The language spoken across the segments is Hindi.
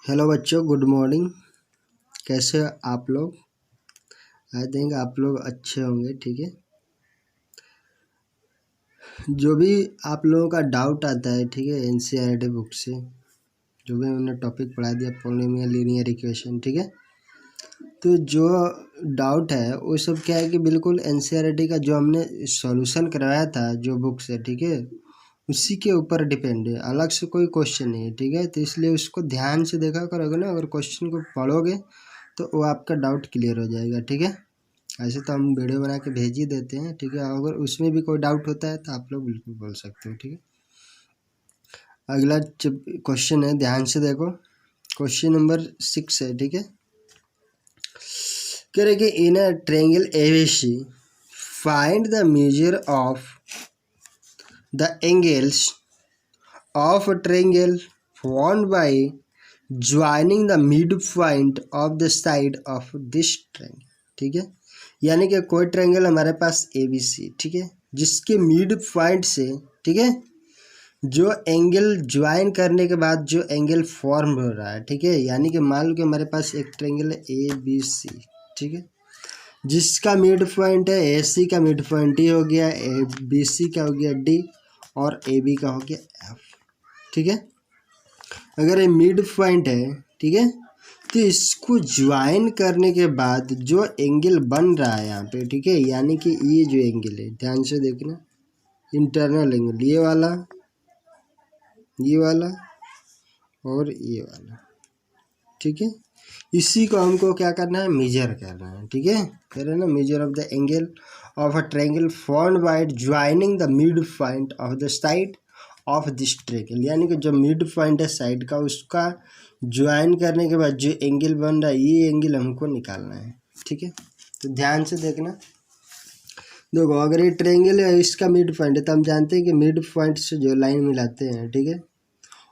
हेलो बच्चों, गुड मॉर्निंग। कैसे हो आप लोग? आई थिंक आप लोग अच्छे होंगे। ठीक है, जो भी आप लोगों का डाउट आता है, ठीक है, एनसीईआरटी बुक से जो भी हमने टॉपिक पढ़ा दिया, पॉलिनोमियल लीनियर इक्वेशन, ठीक है। तो जो डाउट है वो सब क्या है कि बिल्कुल एनसीईआरटी का जो हमने सॉल्यूशन करवाया था जो बुक से, ठीक है, उसी के ऊपर डिपेंड है, अलग से कोई क्वेश्चन नहीं है। ठीक है, तो इसलिए उसको ध्यान से देखा करोगे ना, अगर क्वेश्चन को पढ़ोगे तो वो आपका डाउट क्लियर हो जाएगा। ठीक है, ऐसे तो हम वीडियो बना के भेज ही देते हैं। ठीक है, अगर उसमें भी कोई डाउट होता है तो आप लोग बिल्कुल बोल सकते हो। ठीक है, अगला क्वेश्चन है, ध्यान से देखो। क्वेश्चन नंबर 6 है। ठीक है, कह रहे कि in a triangle ABC find the measure of the angles of a triangle formed by joining the midpoint of the side of this triangle। ठीक है, यानी कि कोई ट्रायंगल हमारे पास ए बी सी, ठीक है, जिसके मिड पॉइंट से, ठीक है, जो एंगल ज्वाइन करने के बाद जो एंगल फॉर्म हो रहा है, ठीक है, यानी कि मान लो कि हमारे पास एक ट्रायंगल है ए बी सी, ठीक है, जिसका मिड पॉइंट है ए सी का मिड पॉइंट डी हो गया, ए बी सी का हो गया डी, और ए बी का हो गया एफ। ठीक है, अगर ये मिड पॉइंट है, ठीक है, तो इसको ज्वाइन करने के बाद जो एंगल बन रहा है यहाँ पे, ठीक है, यानी कि ये जो एंगल है, ध्यान से देखना, इंटरनल एंगल ये वाला और ये वाला, ठीक है, इसी को हमको क्या करना है, मेजर करना है। ठीक है, कह रहे हैं ना, major of the angle of a triangle formed by joining the mid point of the side of this triangle, यानी कि जो मिड पॉइंट है साइड का, उसका ज्वाइन करने के बाद जो एंगल बन रहा है, ये एंगल हमको निकालना है। ठीक है, तो ध्यान से देखना। देखो, अगर ये ट्रायंगल है, इसका मिड पॉइंट है, तो हम जानते हैं कि मिड पॉइंट से जो लाइन मिलाते हैं, ठीक है,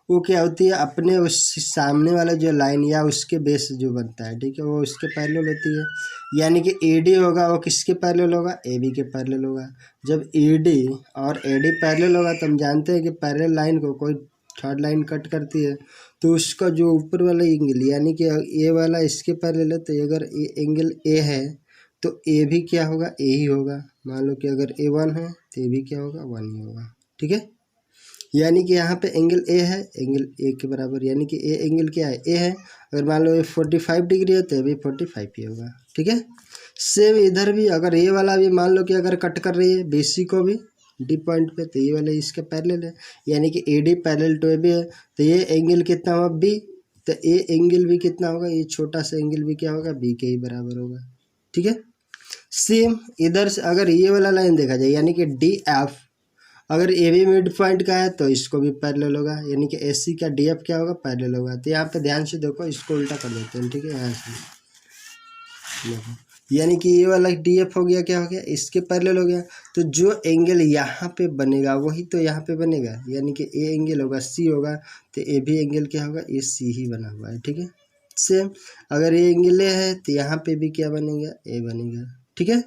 वो क्या होती है, अपने उस सामने वाला जो लाइन या उसके बेस जो बनता है, ठीक है, वो उसके पैरेलल होती है। यानी कि ए डी होगा वो किसके पैरेलल होगा, ए बी के पैरेलल होगा। जब ए डी और ए डी पैरेलल होगा तो हम जानते हैं कि पैरेलल लाइन को कोई थर्ड लाइन कट करती है, तो उसका जो ऊपर वाला एंगल, यानी कि ए वाला इसके पैरेलल है, तो अगर ए एंगल ए है तो ए भी क्या होगा, ए ही होगा। मान लो कि अगर ए 1 है तो ए भी क्या होगा, 1 ही होगा। ठीक है, यानी कि यहाँ पे एंगल ए है, एंगल ए के बराबर, यानी कि ए एंगल क्या है, ए है। अगर मान लो ये 45 डिग्री है तो भी 45 ही होगा। ठीक है, सेम इधर भी, अगर ये वाला भी मान लो कि अगर कट कर रही है बी सी को भी डी पॉइंट पे, तो ये वाला इसके पैरेलल है, यानी कि A D parallel to A B है, तो ये एंगल कितना होगा, बी, तो ए एंगल भी कितना होगा, ये छोटा सा एंगल भी क्या होगा, बी के ही बराबर होगा। ठीक है, सेम इधर से अगर ये वाला लाइन देखा जाए, यानी कि डी एफ, अगर ए भी मिड पॉइंट का है तो इसको भी पैरेलल होगा, यानी कि ए सी का डी एफ क्या होगा, पैरेलल होगा। तो यहाँ पे ध्यान से देखो, इसको उल्टा कर देते हैं। ठीक है, यहाँ से देखो, यानी कि ये वाला डी एफ हो गया, क्या हो गया, इसके पैरेलल हो गया, तो जो एंगल यहाँ पे बनेगा वही तो यहाँ पे बनेगा, यानी कि ए एंगल होगा, सी होगा, तो ए भी एंगल क्या होगा, ए सी ही बना हुआ है। ठीक है, सेम अगर ये एंगल ए है तो यहाँ पे भी क्या बनेगा, ए बनेगा। ठीक है,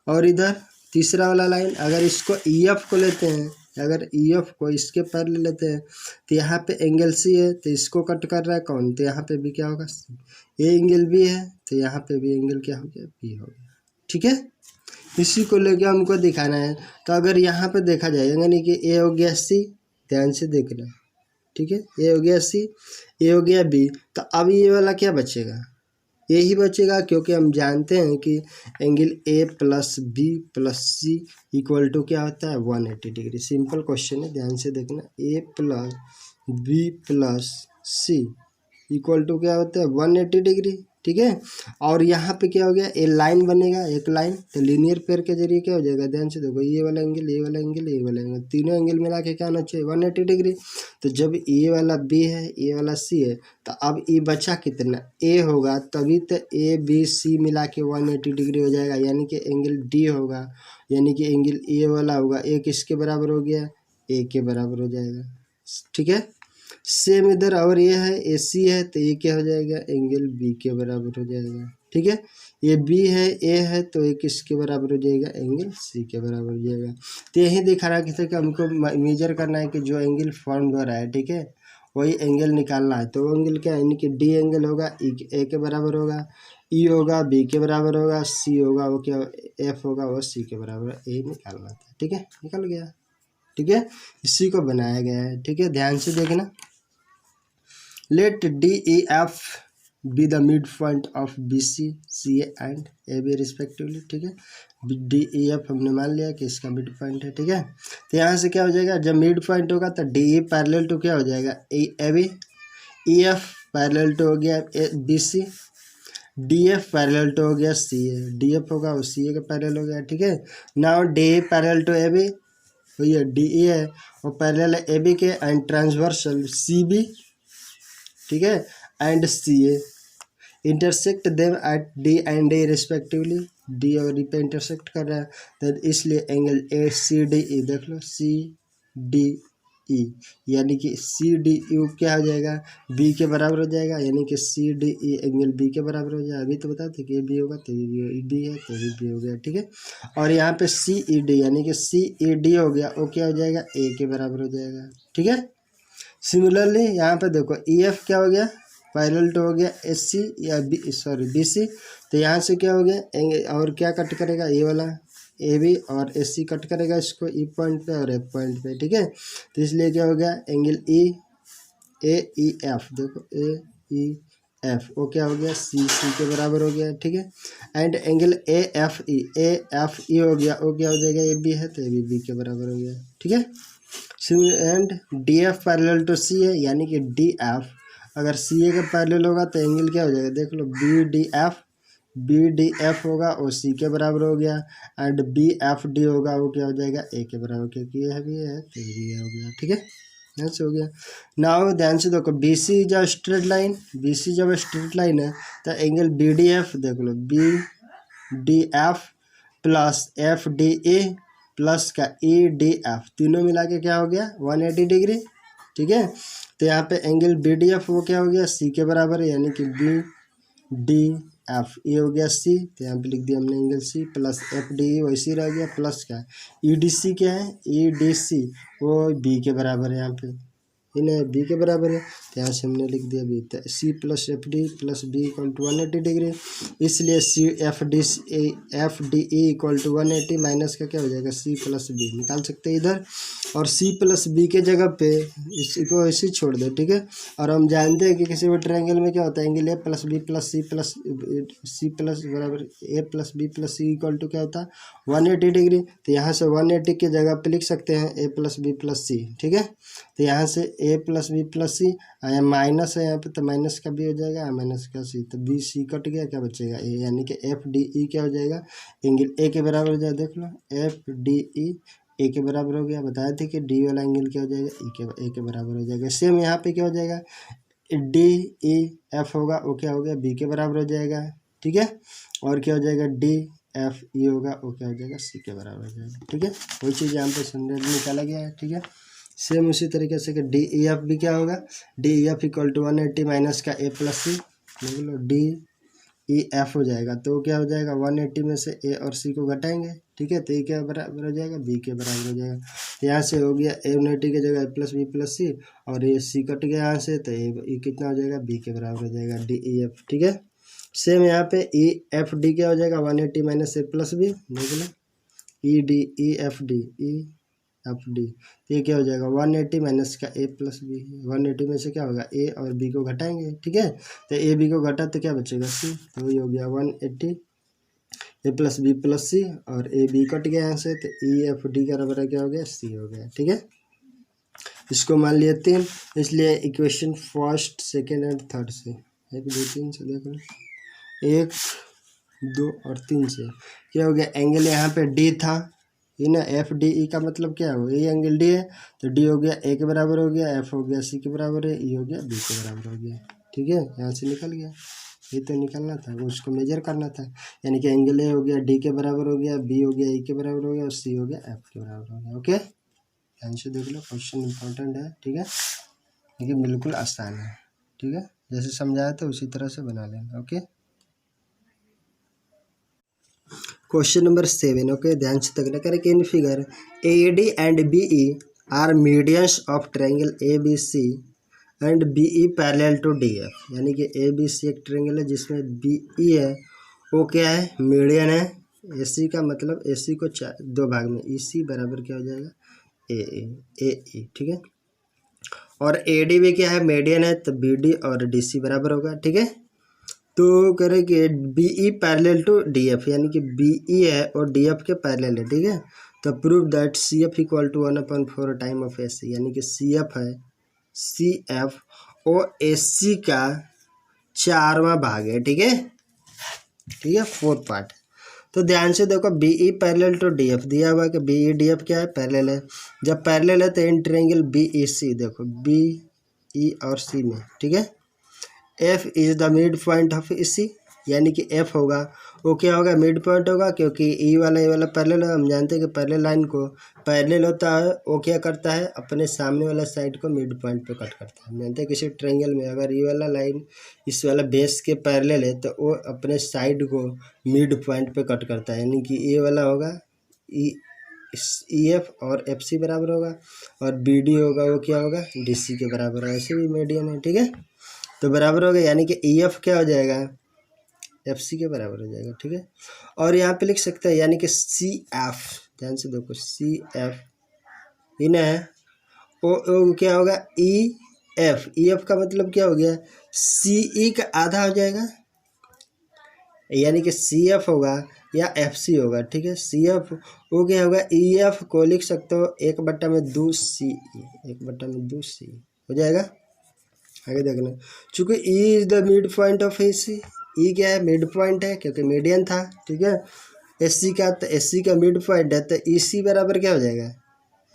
और इधर तीसरा वाला लाइन, अगर इसको ई एफ को लेते हैं, अगर ई एफ को इसके पैरेलल लेते हैं, तो यहाँ पे एंगल सी है, तो इसको कट कर रहा है कौन, तो यहाँ पे भी क्या होगा, सी। ये एंगल बी है तो यहाँ पे भी एंगल क्या हो गया, बी हो गया। ठीक है, इसी को लेके हमको दिखाना है। तो अगर यहाँ पे देखा जाए, यानी कि ए हो गया सी, ध्यान से देखना। ठीक है, ए हो गया सी, ए हो गया बी, तो अब ये वाला क्या बचेगा, यही बचेगा, क्योंकि हम जानते हैं कि angle A plus B plus C equal to क्या होता है, 180 डिग्री। सिंपल क्वेश्चन है, ध्यान से देखना, A plus B plus C equal to क्या होता है, 180 डिग्री। ठीक है, और यहाँ पे क्या हो गया, ए लाइन बनेगा, एक लाइन, तो लीनियर पेयर के जरिए क्या हो जाएगा, ध्यान से देखो, ये वाला एंगल, ये वाला एंगल, ये वाला एंगल, तीनों एंगल मिला के क्या होना चाहिए, 180 डिग्री। तो जब ए वाला बी है, ए वाला सी है, तो अब ये बचा कितना, ए होगा, तभी तो ए बी सी मिला के 180 डिग्री हो जाएगा, यानी कि एंगल डी होगा, यानी कि एंगल ए वाला होगा, ए किसके बराबर हो गया, ए के बराबर हो जाएगा। ठीक है, सेम इधर, और ये है ए सी है, तो ये क्या हो जाएगा, एंगल बी के बराबर हो जाएगा। ठीक है, ये बी है, ए है, तो ये किसके बराबर हो जाएगा, एंगल सी के बराबर हो जाएगा। तो यही दिखा रहा है कि हमको मेजर करना है कि जो एंगल फॉर्म हो रहा है, ठीक है, वही एंगल निकालना है। तो वो एंगल क्या है, यानी कि डी एंगल होगा ए के बराबर होगा, ई होगा बी के बराबर होगा, सी होगा वो क्या एफ होगा वो सी के बराबर, ए निकालना था। ठीक है, निकल गया। ठीक है, इसी को बनाया गया है। ठीक है, ध्यान से देखना। Let D E F be the mid point of B C C and A B respectively. ठीक है, डी ई एफ हमने मान लिया कि इसका मिड पॉइंट है। ठीक है, तो यहाँ से क्या हो जाएगा, जब मिड पॉइंट होगा तो डी ई पैरेलल टू क्या हो जाएगा, A B, E F parallel to हो गया B C, D F parallel to हो गया सी ए, डी एफ होगा वो सी ए का पैरेलल हो गया। ठीक है, now D E parallel to A B, तो ये डी ई है वो पैरेलल है ए बी के एंड ट्रांसवर्सल सी बी। ठीक है, and C A intersect them at D and A respectively, D और डी पे इंटरसेक्ट कर रहा है, तो इसलिए एंगल ए सी डी ई देख लो, सी डी ई, यानी कि सी डी यू क्या हो जाएगा, बी के बराबर हो जाएगा, यानी कि C D E angle B के बराबर हो जाएगा। अभी तो बता थे कि ए बी होगा तो बी है तो बी हो गया। ठीक है, और यहाँ पे सी ई डी यानी कि सी ई डी हो गया वो क्या हो जाएगा, ए के बराबर हो जाएगा। ठीक है, सिमिलरली यहाँ पे देखो ई एफ क्या हो गया, पैरेलल टू हो गया एस सी या बी, सॉरी बी सी, तो यहाँ से क्या हो गया और क्या कट करेगा, ये वाला ए बी और एस सी कट करेगा इसको ई पॉइंट पे और एफ पॉइंट पे। ठीक है, तो इसलिए क्या हो गया, एंगल ई ए ई एफ, देखो ए ई एफ वो क्या हो गया, सी सी के बराबर हो गया। ठीक है, and angle A F E हो गया वो क्या हो जाएगा, ए बी है तो ए बी के बराबर हो गया। ठीक है, and D F parallel to C है, यानी कि डी एफ अगर सी ए का पैरेलल होगा तो एंगल क्या हो जाएगा, देख लो बी डी एफ होगा वो सी के बराबर हो गया, एंड बी एफ डी होगा वो क्या हो जाएगा, ए के बराबर, क्योंकि ये भी है तो ये भी हो गया। ठीक है, ध्यान से हो गया। नाउ ध्यान से देखो, बी सी जब स्ट्रेट लाइन, बी सी जब स्ट्रेट लाइन है तो एंगल बी डी एफ देख लो, B D F plus F D A plus का ई डी एफ, तीनों मिला के क्या हो गया 180 डिग्री। ठीक है, तो यहाँ पे एंगल बी डी एफ वो क्या हो गया, सी के बराबर है, यानी कि बी डी एफ ये हो गया सी, तो यहाँ पे लिख दिया हमने angle C, plus F D E वैसे रह गया, प्लस क्या ई डी सी क्या है, ई डी सी वो बी के बराबर है, यहाँ पे इन्हें बी के बराबर है, तो यहाँ से हमने लिख दिया बी, तो C plus F D plus B equal to 180 degree, इसलिए C F D E equal to 180 minus का क्या हो जाएगा, सी प्लस बी निकाल सकते हैं इधर, और सी प्लस बी के जगह पे इसको ऐसे छोड़ दो। ठीक है, और हम जानते हैं कि किसी भी ट्रायंगल में क्या होता है, angle A plus B plus C plus बराबर A plus B plus C equal to क्या होता है 180 डिग्री, तो यहाँ से 180 की जगह पे लिख सकते हैं ए प्लस बी प्लस सी। ठीक है, तो यहाँ से ए प्लस बी प्लस सी, माइनस है यहाँ पे तो माइनस का भी हो जाएगा, माइनस का सी, तो बी सी कट गया, क्या बचेगा ए, यानी कि एफ डी ई क्या हो जाएगा, एंगल ए के बराबर हो जाएगा, देख लो एफ डी ई ए के बराबर हो गया। बताए थे कि डी वाला एंगल क्या हो जाएगा, ए के बराबर हो जाएगा। सेम यहाँ पे क्या हो जाएगा, डी ई एफ होगा वो क्या हो गया, बी के बराबर हो जाएगा। ठीक है, और क्या हो जाएगा, डी एफ ई होगा वो क्या हो जाएगा, सी के बराबर हो जाएगा। ठीक है, वही चीज़ यहाँ पे स्टैंडर्ड निकाला गया है। ठीक है, सेम उसी तरीके से कि डी ई एफ भी क्या होगा, D E F equal to 180 minus का ए प्लस सी, बोलो डी ई एफ हो जाएगा, तो क्या हो जाएगा 180 में से ए और सी को घटाएंगे। ठीक है, तो ए क्या बराबर हो जाएगा, बी के बराबर हो जाएगा। तो यहाँ से हो गया ए 180 की जगह ए प्लस बी प्लस सी, और ये सी कट गया यहाँ से, तो ए कितना हो जाएगा, बी के बराबर हो जाएगा, डी ई एफ। ठीक है, सेम यहाँ पे ई एफ डी क्या हो जाएगा 180 माइनस ए प्लस बी, देख लो E D E F D ये क्या हो जाएगा 180 माइनस का ए प्लस बी, 180 में से क्या होगा ए और बी को घटाएंगे। ठीक है, तो ए बी को घटा तो क्या बचेगा सी, तो वही हो गया 180 ए प्लस बी प्लस सी, और ए बी कट गया यहाँ से, तो ई एफ डी का बराबर क्या हो गया, सी हो गया। ठीक है, इसको मान लिया 3, इसलिए equation first second and third से 1 2 3 से देख लो, 1 2 और 3 से क्या हो गया, एंगल यहाँ पे डी था ये ना, एफ डी ई का मतलब क्या हो, ये एंगल डी है तो डी हो गया ए के बराबर हो गया, एफ हो गया सी के बराबर है, ई हो गया बी के बराबर हो गया। ठीक है, यहाँ से निकल गया, ये तो निकलना था, उसको मेजर करना था, यानी कि एंगल ए हो गया डी के बराबर हो गया, बी हो गया ई के बराबर हो गया, और सी हो गया एफ के बराबर हो गया। ओके, ध्यान से देख लो, क्वेश्चन इंपॉर्टेंट है। ठीक है, लेकिन बिल्कुल आसान है। ठीक है, जैसे समझाया था उसी तरह से बना लेना। Okay, question number 7। ओके, ध्यान से देखना, करें in figure A D and B E are medians of triangle A B C and B E parallel to D F, यानी कि ए बी सी एक ट्रायंगल है जिसमें बी ई है वो क्या है, मीडियन है। ए सी का मतलब ए सी को दो भाग में, ई सी बराबर क्या हो जाएगा, ए ई, ठीक है। और ए डी भी क्या है, मीडियन है, तो बी डी और डी सी बराबर होगा, ठीक है। तो करेंगे B E parallel to D F, यानी कि बी ई है और डी एफ के पैरेलल है, ठीक है। तो prove that C F equal to 1/4 time of A C, यानी कि सी एफ है, सी एफ और ए सी का 4वां भाग है, ठीक है, ठीक है, 4th पार्ट। तो ध्यान से देखो, B E parallel to D F दिया हुआ है कि बी ई डी एफ क्या है, पैरेलल है। जब पैरेलल है तो इन ट्रायंगल बी ई सी, देखो बी ई और सी में, ठीक है, F is the mid point of E C, यानी कि एफ होगा वो क्या होगा, मिड पॉइंट होगा, क्योंकि ई वाला ए वाला पैरेलल है। हम जानते हैं कि पैरेलल लाइन को पैरेलल होता है वो क्या करता है, अपने सामने वाला साइड को मिड पॉइंट पे कट करता है। हम जानते हैं किसी ट्रायंगल में अगर ई वाला लाइन इस वाला बेस के पैरेलल है तो वो अपने साइड को मिड पॉइंट पे कट करता है, यानी कि ए वाला होगा ई एफ और एफ सी बराबर होगा, और बी डी होगा वो क्या होगा, डी सी के बराबर है। ऐसे भी मीडियन है, ठीक है, तो बराबर हो गया, यानी कि ई एफ क्या हो जाएगा, एफ सी के बराबर हो जाएगा, ठीक है। और यहाँ पे लिख सकते हैं, यानी कि सी एफ, ध्यान से देखो, सी एफ इन है ओ क्या होगा, ई एफ का मतलब क्या हो गया, सी ई का आधा हो जाएगा, यानी कि सी एफ होगा या एफ सी होगा, ठीक है। सी एफ वो क्या होगा, ई एफ को लिख सकते हो 1/2 सी ई, 1/2 सी हो जाएगा। आगे देखना, चूँकि E is the mid point of A C, E क्या है, मिड पॉइंट है क्योंकि मीडियन था, ठीक है। एस सी का, तो एस सी का मिड पॉइंट है, तो ई सी बराबर क्या हो जाएगा,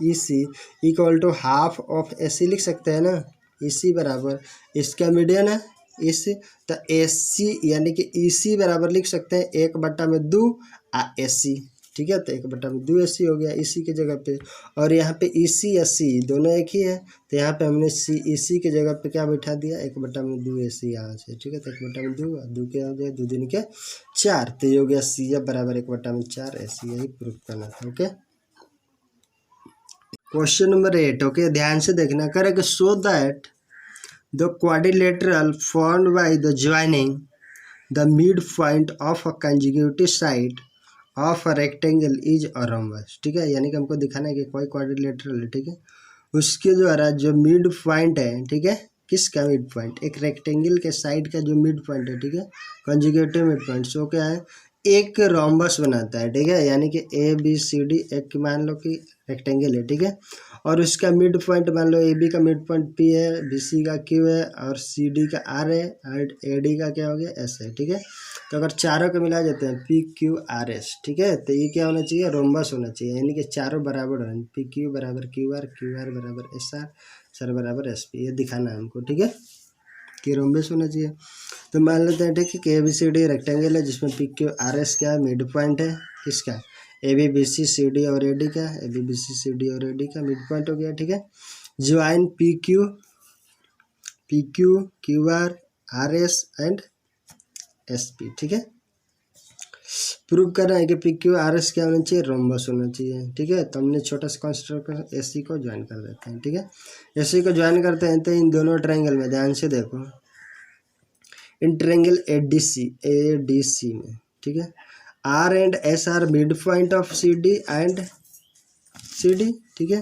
ई सी equal to half of A सी लिख सकते हैं ना, ई सी बराबर इसका मीडियन है ई सी, तो ए सी यानी कि ई सी बराबर लिख सकते हैं 1/2 ए सी, ठीक है। तो 1/2 ए सी हो गया इसी की जगह पे, और यहाँ पे ई सी या सी दोनों एक ही है, तो यहाँ पे हमने सी ई सी की जगह पे क्या बैठा दिया, 1/2 ए सी यहाँ से, ठीक है। तो 1/2 2 क्या हो गया, 2 दूनी के 4, तो ये हो गया सी एफ बराबर 1/4 ए सी, यही प्रूफ करना था, ओके। क्वेश्चन नंबर 8, ओके, ध्यान से देखना, करेगा show that the quadrilateral formed by the joining the mid point of a conjugative side of a rectangle is a rhombus, ठीक है। यानी कि हमको दिखाना है कि कोई क्वाड्रिलेटरल है, ठीक है, उसके द्वारा जो मिड पॉइंट है, ठीक है, किसका मिड पॉइंट, एक रेक्टेंगल के साइड का जो मिड पॉइंट है, ठीक है, कंजुगेटिव मिड पॉइंट, सो क्या है, एक रोम्बस बनाता है, ठीक है, यानी कि ए बी सी डी एक मान लो कि रेक्टेंगल है, ठीक है, और उसका मिड पॉइंट मान लो ए बी का मिड पॉइंट पी है, बी सी का क्यू है, और सी डी का आर है, और ए डी का क्या हो गया, एस है, ठीक है। तो अगर चारों को मिला देते हैं पी क्यू आर एस, ठीक है, तो ये क्या होना चाहिए, रोम्बस होना चाहिए, यानी कि चारों बराबर होना, पी क्यू बराबर क्यू आर बराबर एस आर बराबर एस पी, ये दिखाना है हमको, ठीक है, कि रोम्बस होना चाहिए। तो मान लेते हैं, ठीक है, कि A B C D rectangle है जिसमें पी क्यू आर एस क्या है, मिड पॉइंट है किसका, A B B C C D और ए डी का, A B B C C D और ए डी का मिड पॉइंट हो गया, ठीक है। Join P Q Q R S and S P, ठीक है। प्रूव कर रहे हैं कि पी क्यू आर एस क्या होना चाहिए, रोम्बस होना चाहिए, ठीक है। तो हमने छोटा सा कंसिडर कर ए सी को ज्वाइन कर देते हैं, ठीक है। ए सी को ज्वाइन करते हैं तो इन दोनों ट्रायंगल में ध्यान से देखो, इन ट्रायंगल ए डी सी में, ठीक है, R and S are mid point of C D and C D, ठीक है।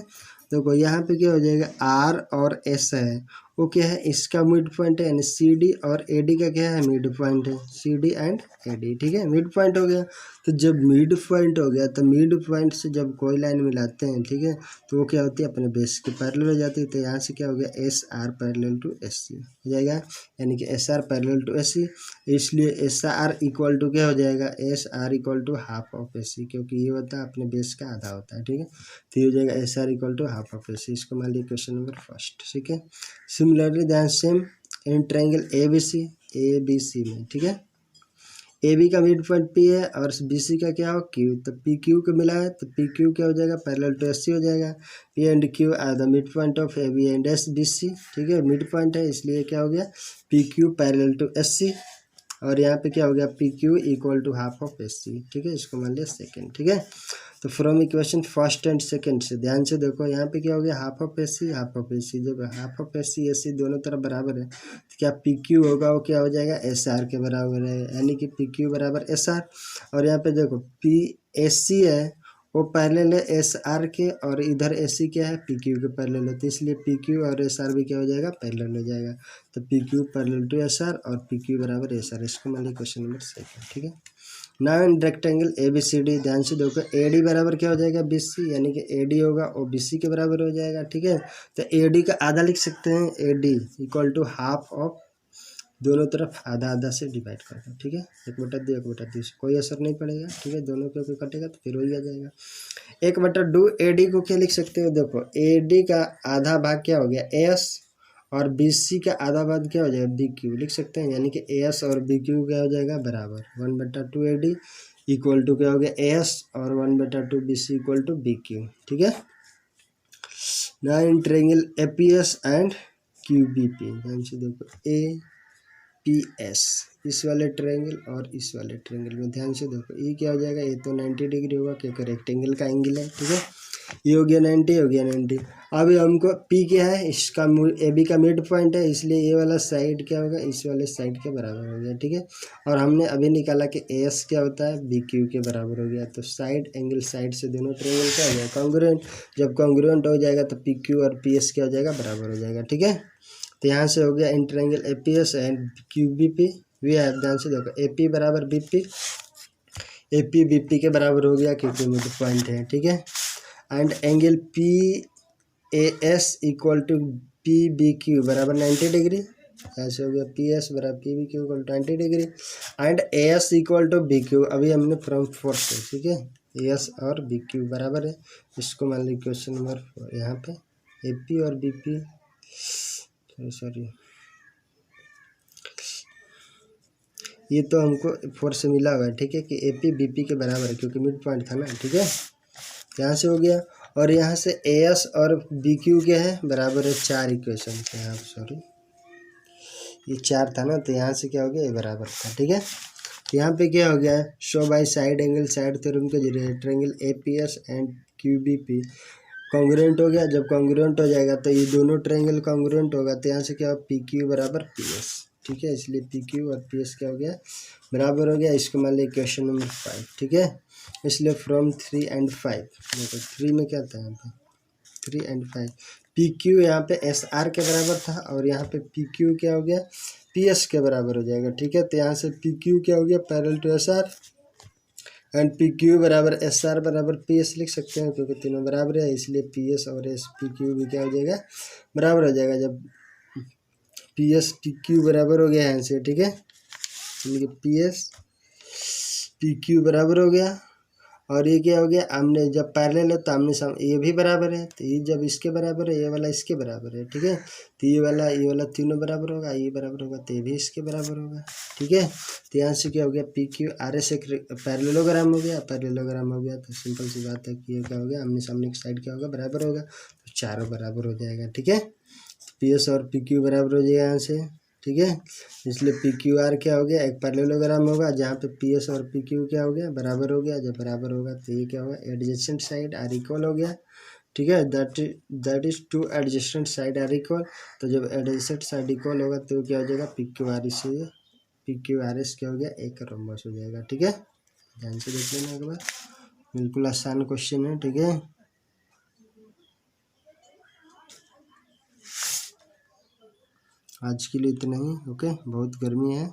देखो यहाँ पे क्या हो जाएगा, आर और एस है वो क्या है, इसका मिड पॉइंट है, यानी सी डी और ए डी का क्या है, मिड पॉइंट है, C D and A D, ठीक है, मिड पॉइंट हो गया। तो जब मिड पॉइंट हो गया तो मिड पॉइंट से जब कोई लाइन मिलाते हैं, ठीक है, तो वो क्या होती है, अपने बेस के पैरेलल हो जाती है। तो यहाँ से क्या हो गया, S R parallel to S C हो जाएगा, यानी कि S R parallel to S C, इसलिए एस आर इक्वल टू क्या हो जाएगा, S R equal to half of S C, क्योंकि ये होता है अपने बेस का आधा होता है, ठीक है। तो ये हो जाएगा S R equal to half of S C, इसको मान लीजिए क्वेश्चन नंबर फर्स्ट, ठीक है। Similarly then same in triangle A B C में, ठीक है, ए बी का मिड पॉइंट पी है और बी सी का क्या हो, क्यू, तो पी क्यू को मिला है तो पी क्यू क्या हो जाएगा, पैरेलल टू एस सी हो जाएगा। P and Q are the mid point of A B and S B C, ठीक है, मिड पॉइंट है इसलिए क्या हो गया, P Q parallel to S C, और यहाँ पे क्या हो गया, P Q equal to half of S C, ठीक है, इसको मान लिया सेकेंड, ठीक है। तो from equation first and second से ध्यान से देखो, यहाँ पे क्या हो गया, half of S C half of S C, जब हाफ ऑफ एस सी दोनों तरफ बराबर है तो क्या पी क्यू होगा, वो क्या हो जाएगा, एस आर के बराबर है, यानी कि पी क्यू बराबर एस आर। और यहाँ पे देखो पी एस सी है वो पैरेलल है एस आर के, और इधर एस सी क्या है, पी क्यू के पैरेलल है, तो इसलिए पी क्यू और एस आर भी क्या हो जाएगा, पैरेलल हो जाएगा। तो P Q parallel to S R और पी क्यू बराबर एस आर, इसको मान लीजिए क्वेश्चन नंबर सेकेंड, ठीक है। Now in rectangle A B C D, ध्यान से देखो, ए डी बराबर क्या हो जाएगा, बी सी, यानी कि ए डी होगा वो बी सी के बराबर हो जाएगा, ठीक है। तो ए डी का आधा लिख सकते हैं, A D equal to half of, दोनों तरफ आधा आधा से डिवाइड कर दो, ठीक है, 1/2 1/2, कोई असर नहीं पड़ेगा, ठीक है, दोनों के ऊपर कटेगा तो फिर वही आ जाएगा। 1/2 ए डी को क्या लिख सकते हो, देखो ए डी का आधा भाग क्या हो गया, एस, और बी सी का आधा भाग क्या हो जाएगा, बी क्यू लिख सकते हैं, यानी कि एस और बी क्यू क्या हो जाएगा, बराबर 1/2 ए डी इक्वल टू क्या हो गया, एस, और 1/2 B C equal to B Q, ठीक है। ना in triangle A P S and Q B P, ध्यान से देखो, ए पी एस, इस वाले ट्रायंगल और इस वाले ट्रायंगल में ध्यान से देखो, ये क्या हो जाएगा, ये तो 90 डिग्री होगा क्योंकि रेक्टेंगल का एंगल है, ठीक है, ये हो गया 90, हो गया 90। अब हमको पी क्या है, इसका ए बी का मिड पॉइंट है, इसलिए ये वाला साइड क्या होगा, इस वाले साइड के बराबर हो गया, ठीक है। और हमने अभी निकाला कि एस क्या होता है, बी क्यू के बराबर हो गया, तो साइड एंगल साइड से दोनों ट्रायंगल क्या हो गया, कॉन्ग्रुएंट। जब कॉन्ग्रुएंट हो जाएगा तो पी क्यू और पी एस क्या हो जाएगा, बराबर हो जाएगा, ठीक है। तो यहाँ से हो गया in triangle A P S and Q B P, we है, ध्यान से देखो, ए पी बराबर B P, A P B P के बराबर हो गया क्योंकि मिड पॉइंट है, ठीक है। And angle P A S equal to P B Q बराबर 90 डिग्री, ऐसे हो गया, पी एस बराबर P B Q equal 90 degree, and A S equal to B Q, अभी हमने फ्रॉम फोर्थ से, ठीक है, ए एस और बी क्यू बराबर है, इसको मान लीजिए क्वेश्चन नंबर 4, यहाँ पे ए पी और बी पी, सॉरी ये तो हमको 4 से मिला हुआ है, ठीक है, कि ए पी बी पी के बराबर है क्योंकि मिड पॉइंट था ना, ठीक है, यहाँ से हो गया। और यहाँ से ए एस और बी क्यू क्या है, बराबर है 4 इक्वेशन के, यहाँ सॉरी ये 4 था ना, तो यहाँ से क्या हो गया, ये बराबर था, ठीक है। तो यहाँ पे क्या हो गया, show by side angle side theorem के जरिए triangle A P S and Q B P congruent हो गया। जब कॉन्ग्रुएंट हो जाएगा तो ये दोनों ट्रायंगल कॉन्ग्रुएंट होगा, तो यहाँ से क्या हो, पी क्यू बराबर पी एस, ठीक है, इसलिए पी क्यू और पी एस क्या हो गया, बराबर हो गया। इसको मान लिया क्वेश्चन नंबर 5, ठीक है। इसलिए फ्रॉम 3 and 5, देखो 3 में क्या था, यहाँ पे 3 and 5 पी क्यू यहाँ पे एस आर के बराबर था, और यहाँ पे पी क्यू क्या हो गया, पी एस के बराबर हो जाएगा, ठीक है। तो यहाँ से पी क्यू क्या हो गया, parallel to S R, and P Q बराबर एस आर बराबर पी एस लिख सकते हैं क्योंकि तीनों बराबर है, इसलिए पी एस और एस पी क्यू भी क्या हो जाएगा, बराबर हो जाएगा। जब पी एस पी क्यू बराबर हो गया यहाँ से, ठीक है, पी एस पी क्यू बराबर हो गया, और ये क्या हो गया, आमने जब पैरेलल है तो आमने सामने ये भी बराबर है, तो ये जब इसके बराबर है, ये वाला इसके बराबर है, ठीक है, तो ये वाला तीनों बराबर होगा, ये बराबर होगा तो ये भी इसके बराबर होगा, ठीक है। तो यहाँ से क्या हो गया, पी क्यू आर एस एक पैरेललोग्राम हो गया, पैरेललोग्राम हो गया तो सिंपल सी बात है कि ये क्या हो गया, आमने सामने की साइड क्या होगा, बराबर होगा, तो चारों बराबर हो जाएगा, ठीक है। पी एस और पी क्यू बराबर हो जाएगा यहाँ से, ठीक है। इसलिए पी क्यू आर क्या हो गया, एक पैरेललोग्राम होगा जहाँ पे पी एस और पी क्यू क्या हो गया, बराबर हो गया। जब बराबर होगा तो ये क्या होगा, एडजेसेंट साइड आर इक्वल हो गया, ठीक है, that is two adjacent side are equal. तो जब एडजेसेंट साइड इक्वल होगा तो क्या हो जाएगा, पी क्यू आर एस से पी क्यू आर एस क्या हो गया, एक रोम्बस हो जाएगा, ठीक है। ध्यान से देख लेना एक बार, बिल्कुल आसान क्वेश्चन है, ठीक है। आज के लिए इतना ही, ओके, बहुत गर्मी है।